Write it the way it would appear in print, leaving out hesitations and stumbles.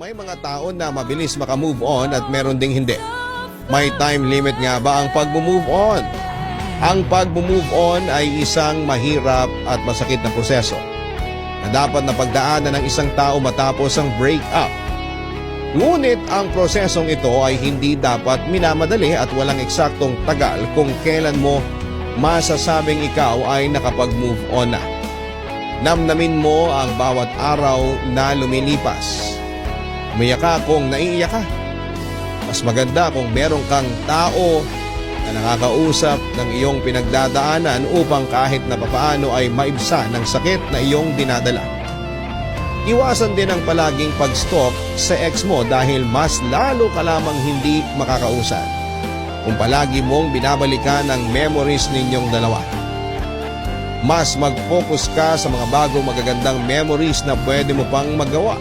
May mga tao na mabilis makamove on at meron ding hindi. May time limit nga ba ang pag-move on? Ang pag-move on ay isang mahirap at masakit na proseso na dapat na pagdaanan ng isang tao matapos ang break-up. Ngunit ang prosesong ito ay hindi dapat minamadali at walang eksaktong tagal kung kailan mo masasabing ikaw ay nakapag-move on na. Namnamin mo ang bawat araw na lumilipas. Umiyak ka kung naiiyak ka. Mas maganda kung meron kang tao na nakakausap ng iyong pinagdadaanan upang kahit na papaano ay maibsa ng sakit na iyong dinadala. Iwasan din ang palaging pag-stalk sa ex mo dahil mas lalo ka lamang hindi makakausap kung palagi mong binabalikan ang memories ninyong dalawa. Mas mag-focus ka sa mga bagong magagandang memories na pwede mo pang magawa